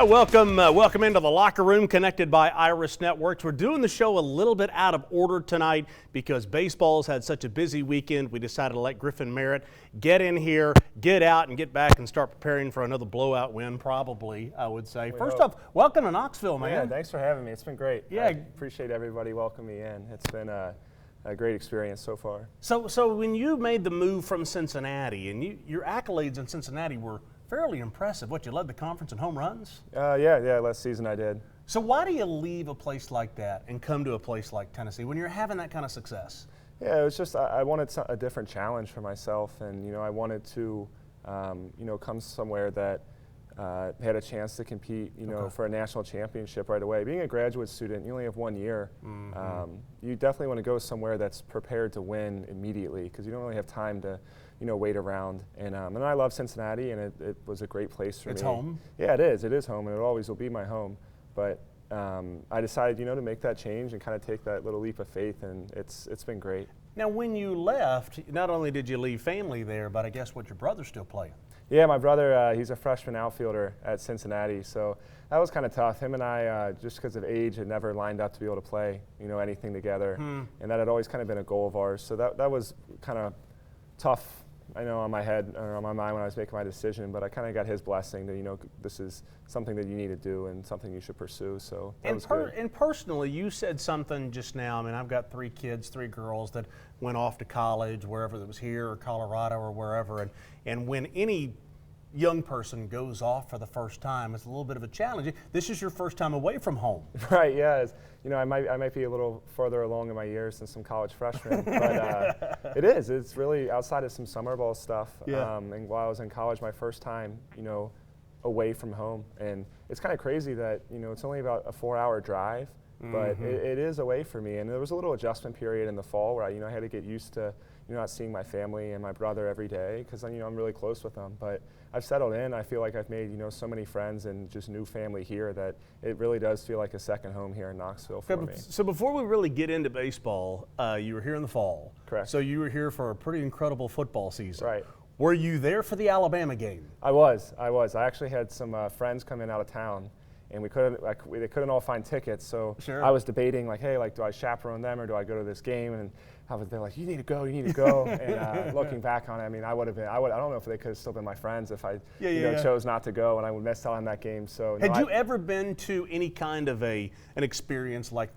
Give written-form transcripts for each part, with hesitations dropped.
Welcome into the locker room connected by Iris Networks. We're doing the show a little bit out of order tonight because baseball's had such a busy weekend. We decided to let Griffin Merritt get in here, get out, and get back and start preparing for another blowout win, probably, I would say. First off, welcome to Knoxville, man. Yeah, thanks for having me. It's been great. Yeah. I appreciate everybody welcoming me in. It's been a great experience so far. So when you made the move from Cincinnati, and your accolades in Cincinnati were fairly impressive. What, you led the conference in home runs? Yeah, last season I did. So why do you leave a place like that and come to a place like Tennessee when you're having that kind of success? Yeah, it was just I wanted a different challenge for myself, and I wanted to come somewhere that had a chance to compete for a national championship right away. Being a graduate student, you only have 1 year. You definitely want to go somewhere that's prepared to win immediately because you don't really have time to wait around. And I love Cincinnati, and it was a great place for me. It's home? Yeah, it is. It is home, and it always will be my home. But I decided, to make that change and kind of take that little leap of faith, and it's been great. Now, when you left, not only did you leave family there, but I guess what, your brother's still playing? Yeah, my brother, he's a freshman outfielder at Cincinnati, so that was kind of tough. Him and I, just because of age, had never lined up to be able to play, anything together, and that had always kind of been a goal of ours. So that was kind of tough, I know, on my head or on my mind when I was making my decision, but I kind of got his blessing that, this is something that you need to do and something you should pursue, so that was good. And personally, you said something just now. I mean, I've got 3 kids, 3 girls that went off to college, wherever it was, here or Colorado or wherever, and when any young person goes off for the first time, it's a little bit of a challenge. This is your first time away from home. Right, yeah. I might be a little further along in my years than some college freshmen, but it is. It's really outside of some summer ball stuff. Yeah. And while I was in college, my first time, away from home. And it's kind of crazy that, it's only about a 4-hour drive, but it is away from me. And there was a little adjustment period in the fall where I had to get used to not seeing my family and my brother every day because I'm really close with them. But I've settled in. I feel like I've made so many friends and just new family here that it really does feel like a second home here in Knoxville for me. So before we really get into baseball, you were here in the fall. Correct. So you were here for a pretty incredible football season. Right. Were you there for the Alabama game? I was. I actually had some friends come in out of town, and they couldn't all find tickets. So Sure. I was debating, do I chaperone them or do I go to this game? And they're like, you need to go. And looking back on it, I don't know if they could have still been my friends if I chose not to go, and I would miss out on that game. So had you ever been to any kind of an experience like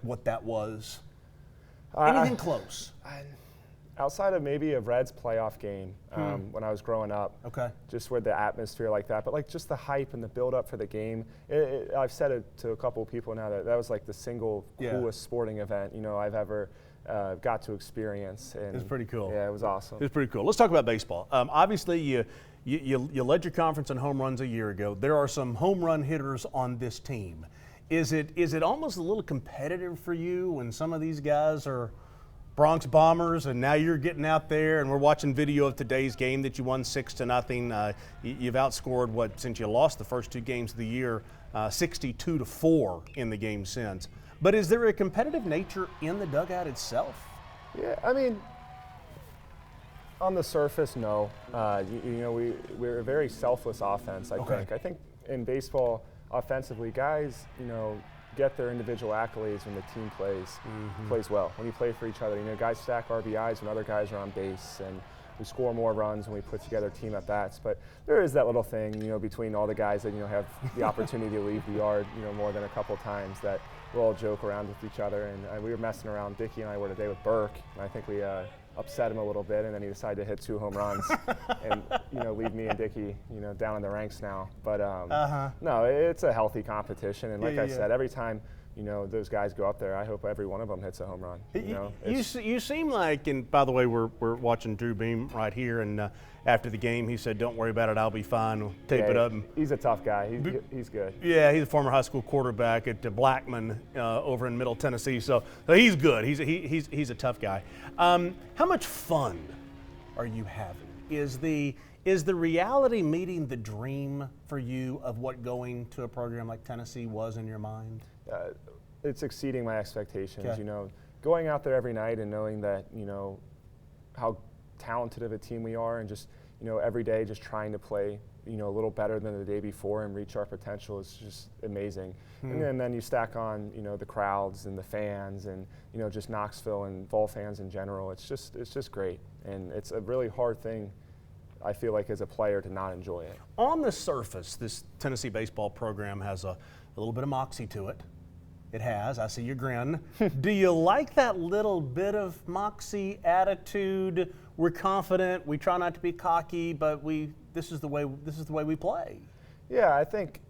what that was? Anything close? Outside of maybe a Reds playoff game when I was growing up, okay, just with the atmosphere like that, but just the hype and the build-up for the game. I've said it to a couple of people now that was like the single coolest sporting event I've ever got to experience. And it's pretty cool. Yeah, it was awesome. It's pretty cool. Let's talk about baseball. Obviously, you led your conference in home runs a year ago. There are some home run hitters on this team. Is it almost a little competitive for you when some of these guys are Bronx Bombers, and now you're getting out there, and we're watching video of today's game that you won 6-0. You've outscored since you lost the first 2 games of the year, 62-4 in the game since. But is there a competitive nature in the dugout itself? Yeah, I mean, on the surface, no. We're a very selfless offense. I think in baseball, offensively, guys, get their individual accolades when the team plays well. When you play for each other, guys stack RBIs when other guys are on base, and we score more runs when we put together team at bats. But there is that little thing, between all the guys that have the opportunity to leave the yard, more than a couple times that we'll all joke around with each other. And we were messing around. Dickie and I were today with Burke, and I think we upset him a little bit, and then he decided to hit 2 home runs and leave me and Dickie down in the ranks now. But no, it's a healthy competition, and like I said, every time those guys go up there, I hope every one of them hits a home run. You seem like, and by the way, we're watching Drew Beam right here, and after the game, he said, "Don't worry about it, I'll be fine. We'll tape it up." He's a tough guy. He's good. Yeah, he's a former high school quarterback at Blackman over in Middle Tennessee, so he's good. He's a tough guy. How much fun are you having? Is the reality meeting the dream for you of what going to a program like Tennessee was in your mind? It's exceeding my expectations. Okay. Going out there every night and knowing that how talented of a team we are, and just every day just trying to play, a little better than the day before and reach our potential is just amazing. And then you stack on, the crowds and the fans and, just Knoxville and Vol fans in general. It's just great. And it's a really hard thing, I feel like, as a player to not enjoy it. On the surface, this Tennessee baseball program has a little bit of moxie to it. It has. I see your grin. Do you like that little bit of moxie attitude? We're confident. We try not to be cocky, but this is the way we play. Yeah, I think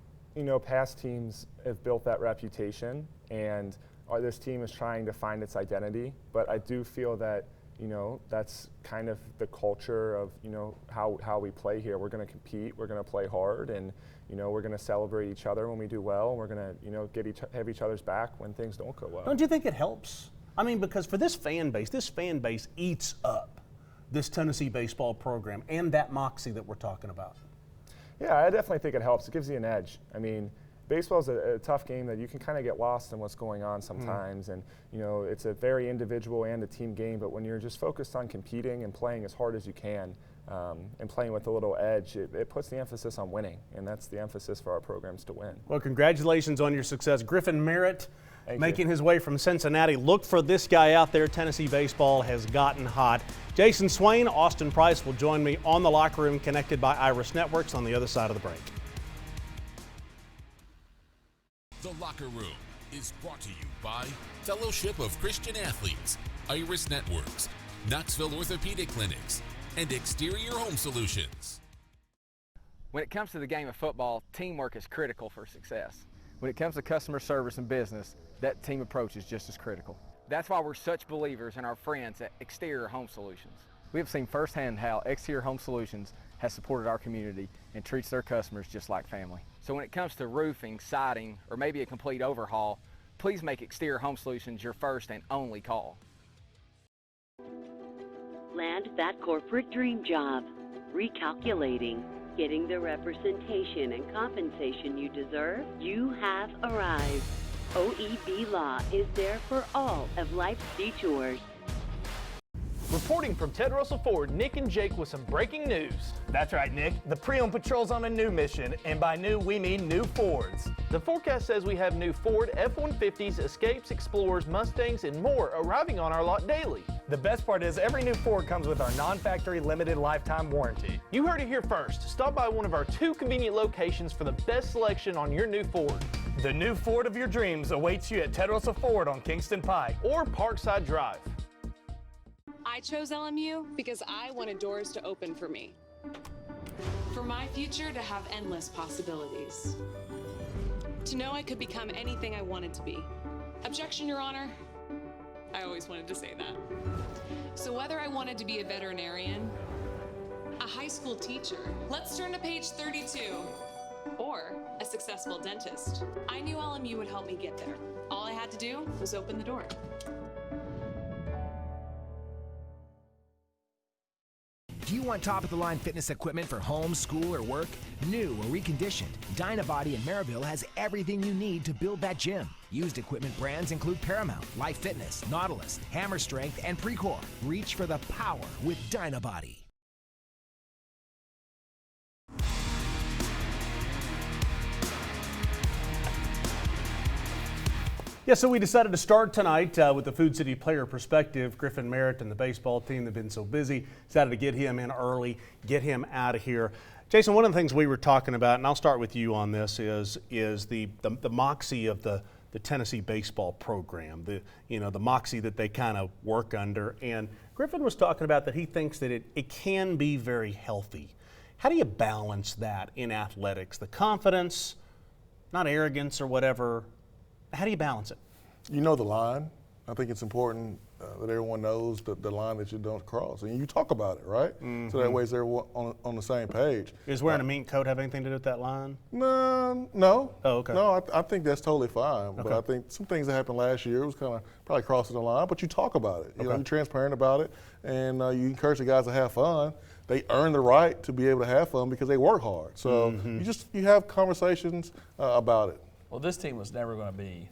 past teams have built that reputation, and this team is trying to find its identity. But I do feel that that's kind of the culture of how we play here. We're going to compete. We're going to play hard, and we're going to celebrate each other when we do well. And we're going to have each other's back when things don't go well. Don't you think it helps? I mean, because for this fan base eats up this Tennessee baseball program and that moxie that we're talking about. Yeah, I definitely think it helps. It gives you an edge. I mean, baseball is a tough game that you can kind of get lost in what's going on sometimes, and it's a very individual and a team game. But when you're just focused on competing and playing as hard as you can, and playing with a little edge, it puts the emphasis on winning, and that's the emphasis for our programs, to win. Well, congratulations on your success, Griffin Merritt. Thank making you. his way from Cincinnati. Look for this guy out there. Tennessee baseball has gotten hot. Jason Swain, Austin Price will join me on the Locker Room, connected by Iris Networks, on the other side of the break. The Locker Room is brought to you by Fellowship of Christian Athletes, Iris Networks, Knoxville Orthopedic Clinics, and Exterior Home Solutions. When it comes to the game of football, teamwork is critical for success. When it comes to customer service and business, that team approach is just as critical. That's why we're such believers in our friends at Exterior Home Solutions. We have seen firsthand how Exterior Home Solutions has supported our community and treats their customers just like family. So when it comes to roofing, siding, or maybe a complete overhaul, please make Exterior Home Solutions your first and only call. Land that corporate dream job. Recalculating. Getting the representation and compensation you deserve? You have arrived. OEB Law is there for all of life's detours. Reporting from Ted Russell Ford, Nick and Jake with some breaking news. That's right, Nick. The Pre-Owned Patrol's on a new mission, and by new, we mean new Fords. The forecast says we have new Ford F-150s, Escapes, Explorers, Mustangs, and more arriving on our lot daily. The best part is every new Ford comes with our non-factory limited lifetime warranty. You heard it here first. Stop by one of our 2 convenient locations for the best selection on your new Ford. The new Ford of your dreams awaits you at Ted Russell Ford on Kingston Pike Or Parkside Drive. I chose LMU because I wanted doors to open for me. For my future to have endless possibilities. To know I could become anything I wanted to be. Objection, Your Honor. I always wanted to say that. So whether I wanted to be a veterinarian, a high school teacher, let's turn to page 32, or a successful dentist, I knew LMU would help me get there. All I had to do was open the door. Do you want top-of-the-line fitness equipment for home, school, or work? New or reconditioned, Dynabody in Maryville has everything you need to build that gym. Used equipment brands include Paramount, Life Fitness, Nautilus, Hammer Strength, and Precor. Reach for the power with Dynabody. Yeah, so we decided to start tonight with the Food City player perspective. Griffin Merritt and the baseball team, they've been so busy, decided to get him in early, get him out of here. Jason, one of the things we were talking about, and I'll start with you on this, is the moxie of the Tennessee baseball program, the moxie that they kind of work under. And Griffin was talking about that he thinks that it can be very healthy. How do you balance that in athletics? The confidence, not arrogance or whatever. How do you balance it? You know the line. I think it's important that everyone knows the line that you don't cross. And you talk about it, right? Mm-hmm. So that way they're on the same page. Is wearing a mink coat have anything to do with that line? No. Oh, okay. No, I think that's totally fine. Okay. But I think some things that happened last year was kind of probably crossing the line, but you talk about it. You know, you're transparent about it, and you encourage the guys to have fun. They earn the right to be able to have fun because they work hard. So you have conversations about it. Well, this team was never going to be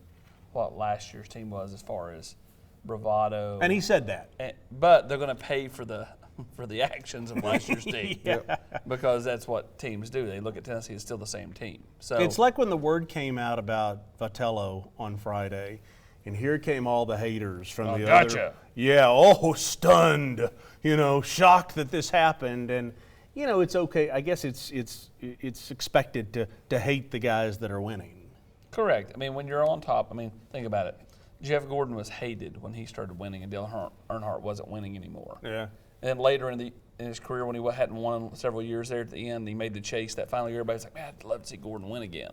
what last year's team was as far as bravado. And he said that. But they're going to pay for the for the actions of last year's team. Because that's what teams do. They look at Tennessee as still the same team. So it's like when the word came out about Vitello on Friday, and here came all the haters from the other. Yeah, stunned, shocked that this happened. And, it's okay. I guess it's expected to hate the guys that are winning. Correct. I mean, when you're on top, think about it. Jeff Gordon was hated when he started winning, and Dale Earnhardt wasn't winning anymore. Yeah. And then later in his career, when he hadn't won several years there at the end, he made the chase that final year. Everybody's like, man, I'd love to see Gordon win again.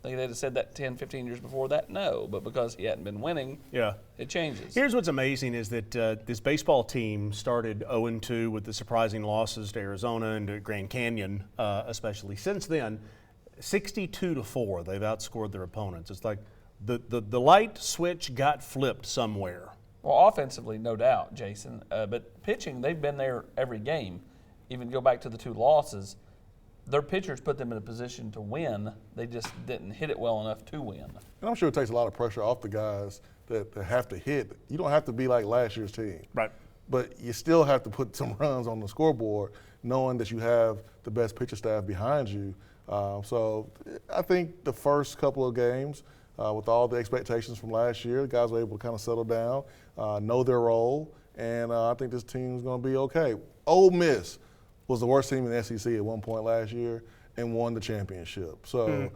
Think they'd have said that 10, 15 years before that? No, but because he hadn't been winning, it changes. Here's what's amazing is that this baseball team started 0-2 with the surprising losses to Arizona and to Grand Canyon, especially. Since then, 62-4, they've outscored their opponents. It's like the light switch got flipped somewhere. Well, offensively, no doubt, Jason. But pitching, they've been there every game. Even go back to the 2 losses. Their pitchers put them in a position to win. They just didn't hit it well enough to win. And I'm sure it takes a lot of pressure off the guys that have to hit. You don't have to be like last year's team. Right. But you still have to put some runs on the scoreboard knowing that you have the best pitcher staff behind you. So I think the first couple of games, with all the expectations from last year, the guys were able to kind of settle down, know their role, and I think this team's going to be okay. Ole Miss was the worst team in the SEC at one point last year and won the championship. So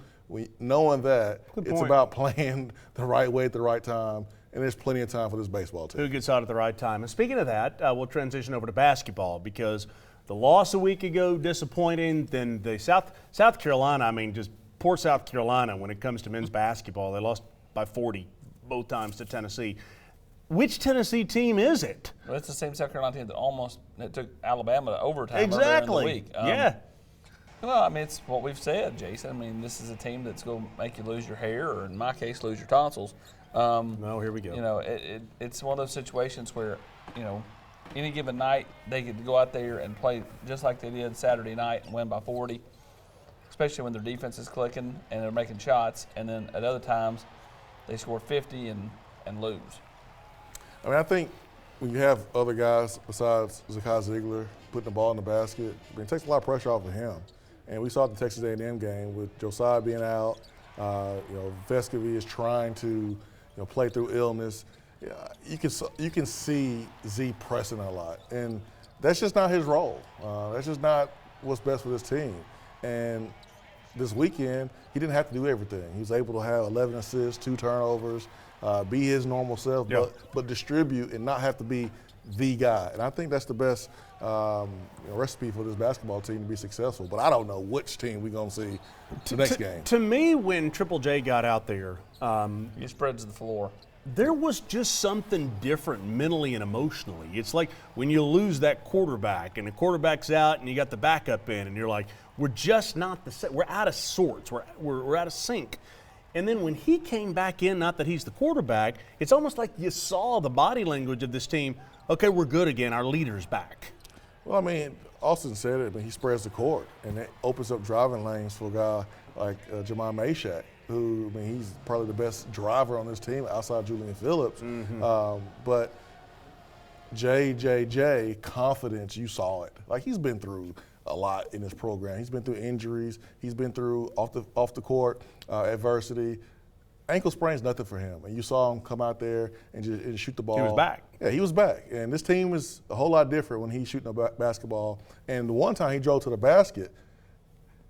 knowing that, it's about playing the right way at the right time, and there's plenty of time for this baseball team. Who gets out at the right time? And speaking of that, we'll transition over to basketball because the loss a week ago, disappointing. Then the South Carolina, just poor South Carolina when it comes to men's basketball. They lost by 40 both times to Tennessee. Which Tennessee team is it? Well, it's the same South Carolina team that took Alabama to overtime exactly. earlier in the week. Well, it's what we've said, Jason. This is a team that's going to make you lose your hair, or in my case, lose your tonsils. No, here we go. It's one of those situations where, any given night they could go out there and play just like they did Saturday night and win by 40, especially when their defense is clicking and they're making shots, and then at other times they score 50 and lose. I think when you have other guys besides Zakai Ziegler putting the ball in the basket, it takes a lot of pressure off of him. And we saw it in the Texas A&M game with Josiah being out. Vescovy is trying to play through illness. You can see Z pressing a lot, and that's just not his role. That's just not what's best for this team. And this weekend, he didn't have to do everything. He was able to have 11 assists, 2 turnovers, be his normal self, but distribute and not have to be the guy. And I think that's the best recipe for this basketball team to be successful. But I don't know which team we're going to see the next game. To me, when Triple J got out there, he spreads the floor. There was just something different mentally and emotionally. It's like when you lose that quarterback and the quarterback's out and you got the backup in and you're like, we're just not the same. We're out of sorts. We're out of sync. And then when he came back in, not that he's the quarterback, it's almost like you saw the body language of this team. Okay, we're good again. Our leader's back. Well, Austin said it, but he spreads the court, and it opens up driving lanes for a guy like Jamar Meshack, who, he's probably the best driver on this team outside Julian Phillips. But JJJ, confidence, you saw it. He's been through a lot in this program. He's been through injuries. He's been through off the court adversity. Ankle sprain's nothing for him. And you saw him come out there and shoot the ball. He was back. Yeah, he was back. And this team is a whole lot different when he's shooting a basketball. And the one time he drove to the basket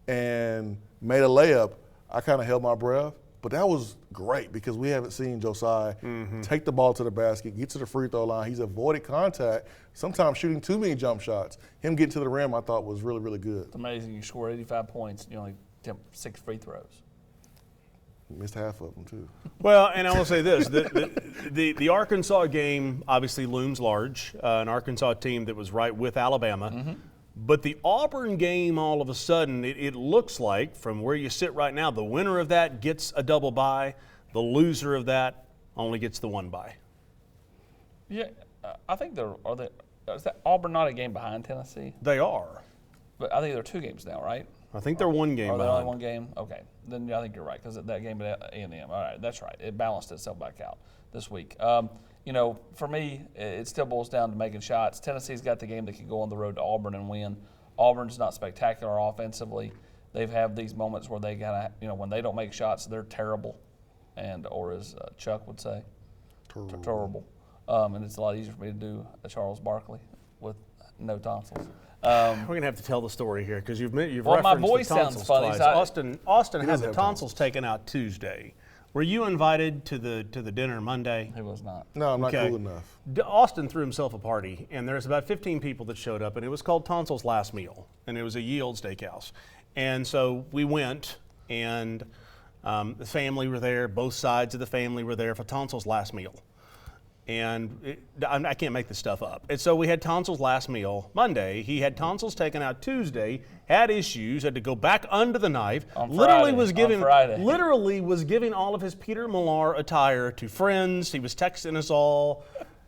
and made a layup, I kind of held my breath. But that was great because we haven't seen Josiah take the ball to the basket, get to the free throw line. He's avoided contact, sometimes shooting too many jump shots. Him getting to the rim, I thought, was really, really good. It's amazing. You score 85 points and you only attempt 6 free throws. Missed half of them, too. Well, and I will say this. The Arkansas game obviously looms large, an Arkansas team that was right with Alabama. But the Auburn game, all of a sudden, it looks like, from where you sit right now, the winner of that gets a double bye. The loser of that only gets the 1 bye. Yeah, I think is that Auburn not a game behind Tennessee? They are. But I think they're 2 games now, right? I think they're 1 game behind. behind. Are they only 1 game? Okay. Then I think you're right, because that game at A&M, all right, that's right. It balanced itself back out this week. you know, for me, it still boils down to making shots. Tennessee's got the game that can go on the road to Auburn and win. Auburn's not spectacular offensively. They've had these moments where they gotta, you know, when they don't make shots, they're terrible, or as Chuck would say, terrible. And it's a lot easier for me to do a Charles Barkley with no tonsils. We're gonna have to tell the story here because you've well, referenced my the voice tonsils sounds funny. twice. So Austin had the tonsils taken out Tuesday. Were you invited to the dinner Monday? He was not. No, I'm not cool enough. Austin threw himself a party, and there's about 15 people that showed up, and it was called Tonsils Last Meal, and it was a ye olde steakhouse. And so we went, and the family were there. Both sides of the family were there for Tonsils Last Meal. And I can't make this stuff up. And so we had Tonsils Last Meal Monday. He had tonsils taken out Tuesday, had issues, had to go back under the knife. On literally Friday. Literally was giving all of his Peter Millar attire to friends. He was texting us all.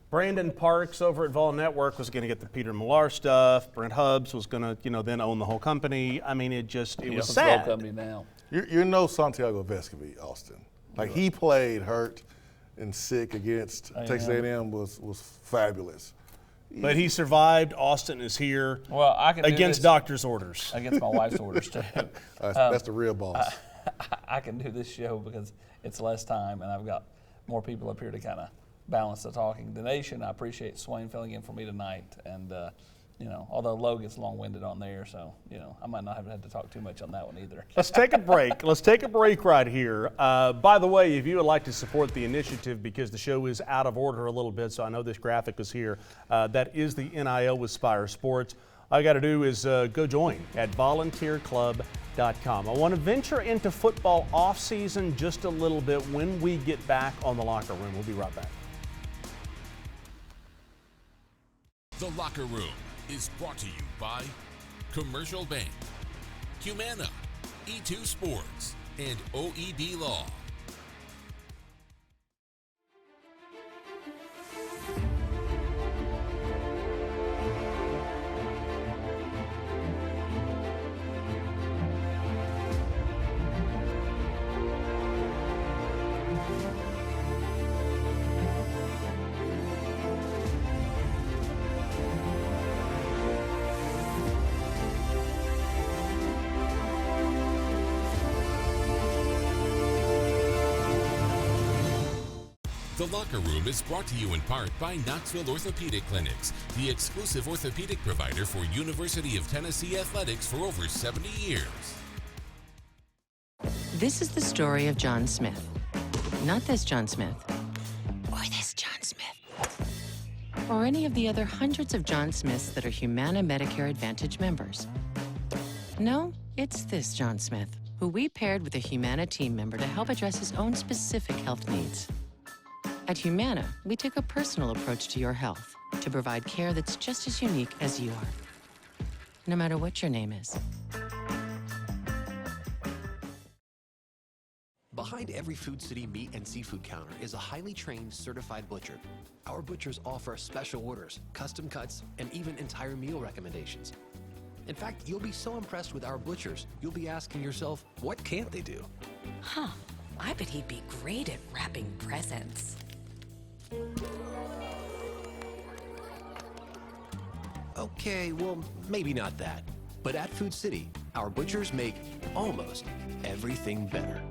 Brandon Parks over at Vol Network was going to get the Peter Millar stuff. Brent Hubbs was going to, then own the whole company. I mean, it was sad. Company now. You're no Santiago Vescovi, Austin. Like, he played hurt and sick against Texas A&M was fabulous. But he survived. Austin is here. Well, I can against do this doctor's orders. Against my wife's orders too. That's the real boss. I can do this show because it's less time, and I've got more people up here to kind of balance the talking. The Nation, I appreciate Swain filling in for me tonight, and although Lowe gets long-winded on there, so I might not have had to talk too much on that one either. Let's take a break. Let's take a break right here. By the way, if you would like to support the initiative, because the show is out of order a little bit, so I know this graphic is here. That is the NIL with Spire Sports. All you got to do is go join at volunteerclub.com. I want to venture into football off-season just a little bit when we get back on The Locker Room. We'll be right back. The Locker Room is brought to you by Commercial Bank, Humana, E2 Sports, and OEB Law. The Locker Room is brought to you in part by Knoxville Orthopedic Clinics, the exclusive orthopedic provider for University of Tennessee athletics for over 70 years. This is the story of John Smith. Not this John Smith, or this John Smith, or any of the other hundreds of John Smiths that are Humana Medicare Advantage members. No, it's this John Smith, who we paired with a Humana team member to help address his own specific health needs. At Humana, we take a personal approach to your health to provide care that's just as unique as you are, no matter what your name is. Behind every Food City meat and seafood counter is a highly trained, certified butcher. Our butchers offer special orders, custom cuts, and even entire meal recommendations. In fact, you'll be so impressed with our butchers, you'll be asking yourself, what can't they do? Huh, I bet he'd be great at wrapping presents. Okay, well, maybe not that. But at Food City, our butchers make almost everything better.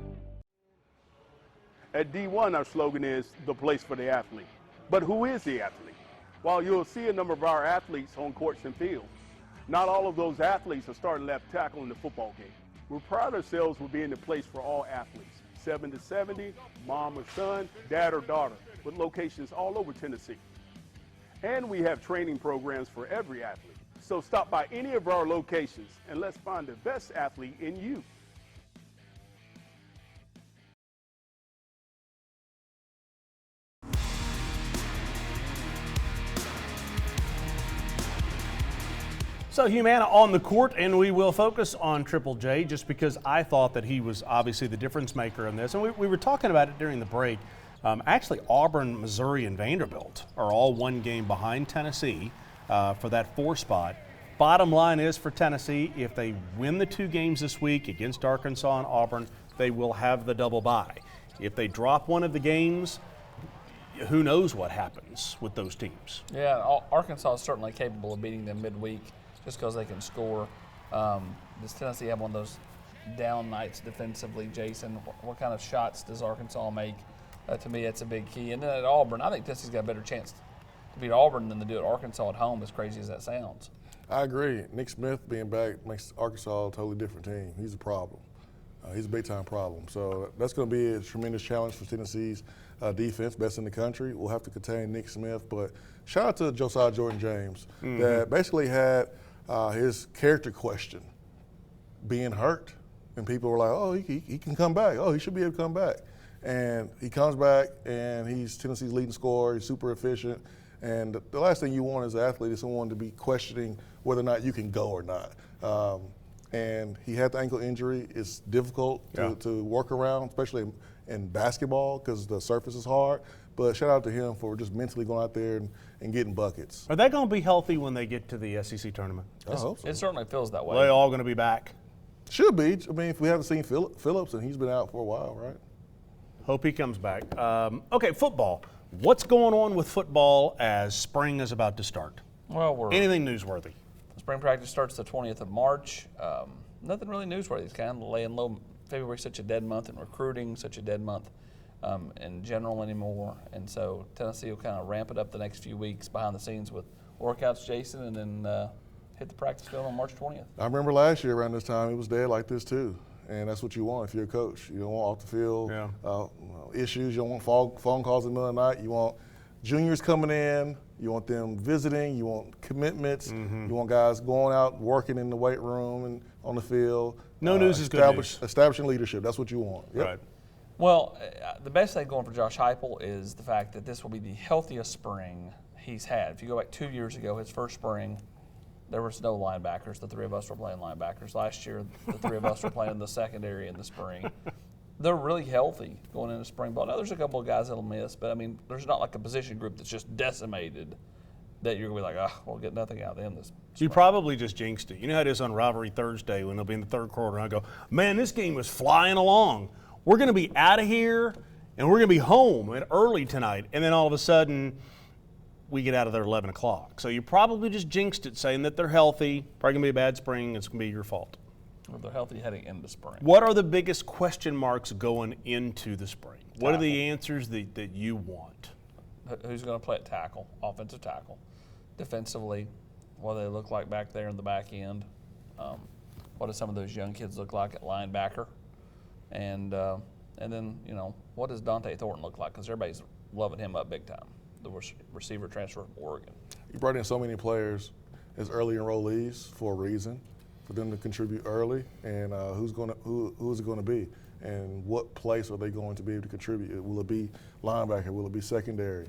At D1, our slogan is the place for the athlete. But who is the athlete? While you'll see a number of our athletes on courts and fields, not all of those athletes are starting left tackle in the football game. We pride ourselves with being the place for all athletes, 7 to 70, mom or son, dad or daughter, with locations all over Tennessee. And we have training programs for every athlete. So stop by any of our locations and let's find the best athlete in you. So Humana on the court, and we will focus on Triple J just because I thought that he was obviously the difference maker in this. And we were talking about it during the break. Actually, Auburn, Missouri, and Vanderbilt are all one game behind Tennessee for that 4 spot. Bottom line is for Tennessee, if they win the 2 games this week against Arkansas and Auburn, they will have the double bye. If they drop one of the games, who knows what happens with those teams. Yeah, Arkansas is certainly capable of beating them midweek just because they can score. Does Tennessee have one of those down nights defensively, Jason? What kind of shots does Arkansas make? To me, that's a big key. And then at Auburn, I think Tennessee's got a better chance to beat Auburn than to do at Arkansas at home, as crazy as that sounds. I agree. Nick Smith being back makes Arkansas a totally different team. He's a problem. He's a big-time problem. So that's going to be a tremendous challenge for Tennessee's defense, best in the country. We'll have to contain Nick Smith. But shout out to Josiah Jordan-James that basically had his character question being hurt. And people were like, oh, he can come back. Oh, he should be able to come back. And he comes back, and he's Tennessee's leading scorer. He's super efficient. And the last thing you want as an athlete is someone to be questioning whether or not you can go or not. And he had the ankle injury. It's difficult to work around, especially in basketball because the surface is hard. But shout out to him for just mentally going out there and getting buckets. Are they going to be healthy when they get to the SEC tournament? I hope so. It certainly feels that way. Are they all going to be back? Should be. I mean, if we haven't seen Phillips, and he's been out for a while, right? Hope he comes back. Okay, football. What's going on with football as spring is about to start? Well, anything newsworthy? Spring practice starts the 20th of March. Nothing really newsworthy. It's kind of laying low. February's such a dead month in recruiting, such a dead month in general anymore. And so Tennessee will kind of ramp it up the next few weeks behind the scenes with workouts, Jason, and then hit the practice field on March 20th. I remember last year around this time, it was dead like this too. And that's what you want if you're a coach. You don't want off the field issues. You don't want phone calls in the middle of the night. You want juniors coming in. You want them visiting. You want commitments. You want guys going out, working in the weight room and on the field. No news is good news. Establishing leadership. That's what you want. Yep. Right. Well, the best thing going for Josh Heupel is the fact that this will be the healthiest spring he's had. If you go back 2 years ago, his first spring, there was no linebackers. The three of us were playing linebackers. Last year, the three of us were playing the secondary in the spring. They're really healthy going into spring ball. Now, there's a couple of guys that'll miss, but, I mean, there's not like a position group that's just decimated that you're going to be like, we'll get nothing out of them this spring. You probably just jinxed it. You know how it is on Rivalry Thursday when they'll be in the third quarter and I go, man, this game was flying along. We're going to be out of here and we're going to be home early tonight. And then all of a sudden, we get out of there at 11 o'clock. So you probably just jinxed it saying that they're healthy, probably going to be a bad spring, it's going to be your fault. Well, they're healthy heading into spring. What are the biggest question marks going into the spring? What are the answers that you want? Who's going to play at tackle, offensive tackle? Defensively, what do they look like back there in the back end? What do some of those young kids look like at linebacker? And then, what does Dante Thornton look like? Because everybody's loving him up big time, the receiver transfer from Oregon. You brought in so many players as early enrollees for a reason, for them to contribute early, and who's it going to be, and what place are they going to be able to contribute? Will it be linebacker? Will it be secondary?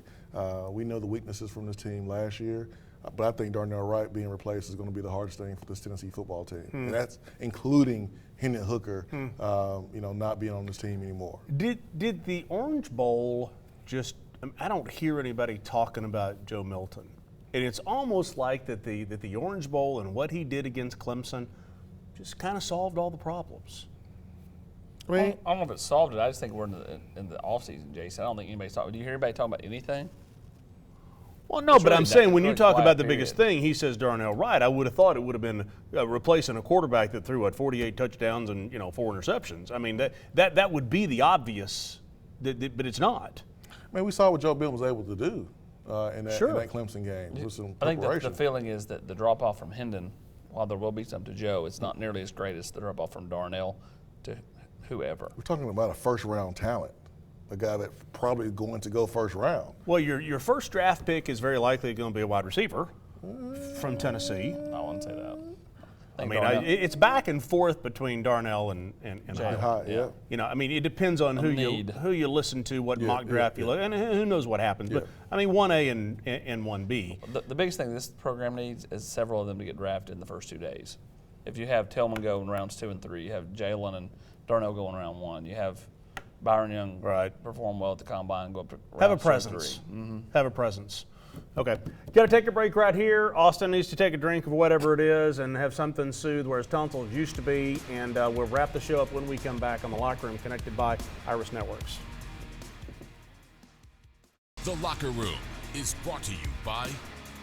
We know the weaknesses from this team last year, but I think Darnell Wright being replaced is going to be the hardest thing for this Tennessee football team, and that's including Hendon Hooker, not being on this team anymore. Did the Orange Bowl just? I don't hear anybody talking about Joe Milton. And it's almost like that the Orange Bowl and what he did against Clemson just kind of solved all the problems. I don't know if it solved it. I just think we're in the offseason, Jason. I don't think anybody's talking. Do you hear anybody talking about anything? Well, no, but I'm saying when you talk about the biggest thing, he says Darnell Wright. I would have thought it would have been replacing a quarterback that threw 48 touchdowns and 4 interceptions. I mean that would be the obvious, but it's not. I mean, we saw what Joe Bill was able to do in that Clemson game with some preparation. I think the feeling is that the drop off from Hendon, while there will be some to Joe, it's not nearly as great as the drop off from Darnell to whoever. We're talking about a first round talent, a guy that's probably going to go first round. Well, your first draft pick is very likely going to be a wide receiver from Tennessee. I wouldn't say that. I mean, it's back and forth between Darnell and Hyatt. Yeah. I mean, it depends on who you listen to, what mock draft you look, and who knows what happens. But I mean, 1A and 1B. The biggest thing this program needs is several of them to get drafted in the first 2 days. If you have Tillman go in rounds 2 and 3, you have Jalen and Darnell go in round 1. You have Byron Young perform well at the combine and go up to round Have a presence. 3. Have a presence. Okay, got to take a break right here. Austin needs to take a drink of whatever it is and have something soothe where his tonsils used to be. And we'll wrap the show up when we come back on The Locker Room, connected by Iris Networks. The Locker Room is brought to you by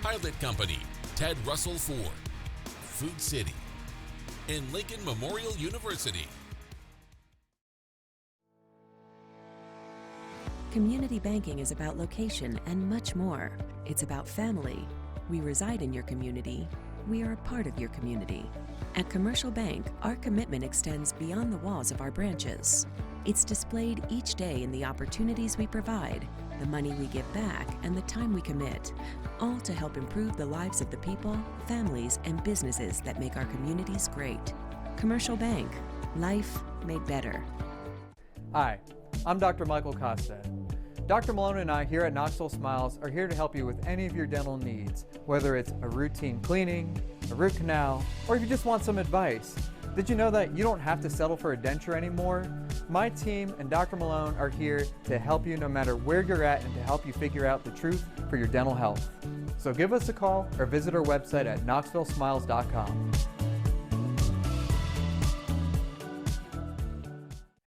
Pilot Company, Ted Russell Ford, Food City, and Lincoln Memorial University. Community banking is about location and much more. It's about family. We reside in your community. We are a part of your community. At Commercial Bank, our commitment extends beyond the walls of our branches. It's displayed each day in the opportunities we provide, the money we give back, and the time we commit, all to help improve the lives of the people, families, and businesses that make our communities great. Commercial Bank, life made better. Hi, I'm Dr. Michael Costa. Dr. Malone and I here at Knoxville Smiles are here to help you with any of your dental needs, whether it's a routine cleaning, a root canal, or if you just want some advice. Did you know that you don't have to settle for a denture anymore? My team and Dr. Malone are here to help you no matter where you're at and to help you figure out the truth for your dental health. So give us a call or visit our website at knoxvillesmiles.com.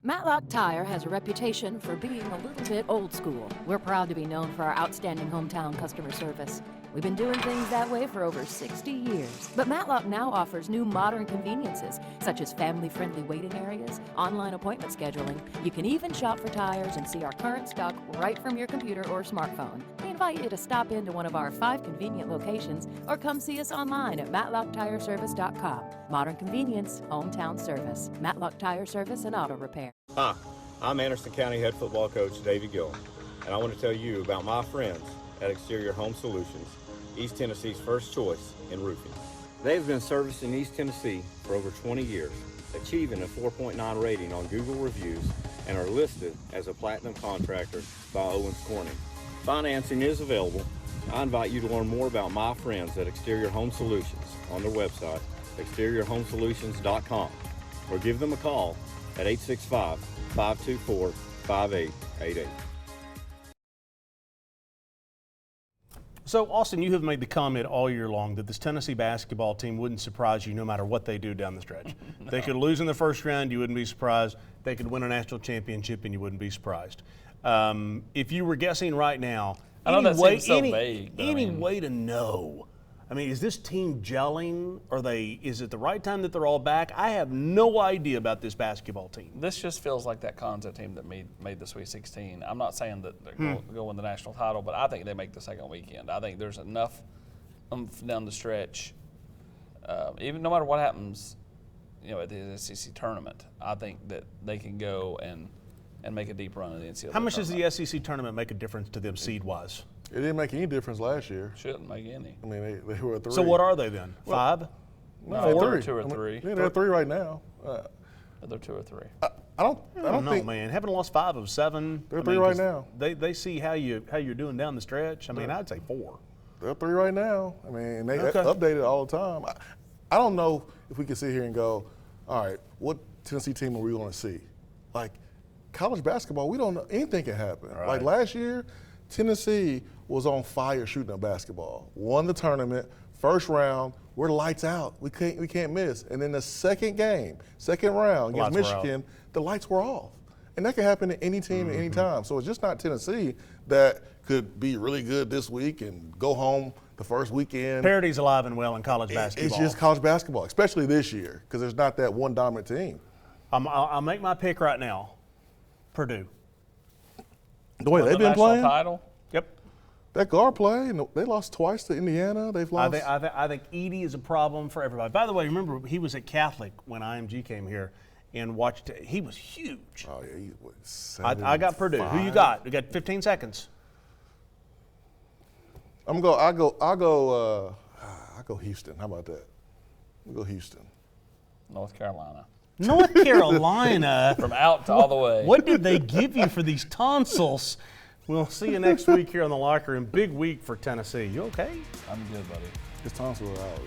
Matlock Tire has a reputation for being a little bit old school. We're proud to be known for our outstanding hometown customer service. We've been doing things that way for over 60 years. But Matlock now offers new modern conveniences, such as family-friendly waiting areas, online appointment scheduling. You can even shop for tires and see our current stock right from your computer or smartphone. We invite you to stop into one of our 5 convenient locations or come see us online at matlocktireservice.com. Modern convenience, hometown service. Matlock Tire Service and Auto Repair. Hi, I'm Anderson County head football coach Davey Gillen, and I want to tell you about my friends at Exterior Home Solutions, East Tennessee's first choice in roofing. They've been servicing East Tennessee for over 20 years, achieving a 4.9 rating on Google reviews, and are listed as a platinum contractor by Owens Corning. Financing is available. I invite you to learn more about my friends at Exterior Home Solutions on their website, exteriorhomesolutions.com, or give them a call at 865-524-5888. So, Austin, you have made the comment all year long that this Tennessee basketball team wouldn't surprise you no matter what they do down the stretch. They could lose in the first round, you wouldn't be surprised. They could win a national championship, and you wouldn't be surprised. If you were guessing right now, I know that seems so vague. Any way to know? I mean, is this team gelling? Is it the right time that they're all back? I have no idea about this basketball team. This just feels like that Conzo team that made the Sweet 16. I'm not saying that they're going to win the national title, but I think they make the second weekend. I think there's enough down the stretch, even no matter what happens, at the SEC tournament. I think that they can go and make a deep run in the NCAA. How much does the SEC tournament make a difference to them seed-wise? It didn't make any difference last year. Shouldn't make any. I mean, they were 3. So what are they then? 5? No, 4? 2 or 3. Yeah, they're 3 right now. They're 2 or 3. I don't know, think, man. Haven't lost 5 of 7. They're 3 right now. They see how you're doing down the stretch. I mean, I'd say 4. They're 3 right now. I mean, they update it all the time. I don't know if we can sit here and go, all right, what Tennessee team are we going to see? Like, college basketball, we don't know. Anything can happen. Right. Like last year, Tennessee was on fire shooting a basketball. Won the tournament, first round, we're lights out. We can't miss. And then the second round against Michigan, the lights were off. And that can happen to any team at any time. So it's just not Tennessee that could be really good this week and go home the first weekend. Parity's alive and well in college basketball. It's just college basketball, especially this year, because there's not that one dominant team. I'll make my pick right now. Purdue. The way they've been playing? Title? Yep. That guard play, they lost twice to Indiana. They've lost. I think Edey is a problem for everybody. By the way, remember, he was at Catholic when IMG came here and watched it. He was huge. Oh, yeah. I got Purdue. Who you got? We got 15 seconds. I'll go Houston. How about that? We'll go Houston. North Carolina. North Carolina. From out to all the way. What did they give you for these tonsils? We'll see you next week here on The Locker Room. Big week for Tennessee. You okay? I'm good, buddy. His tonsils are out.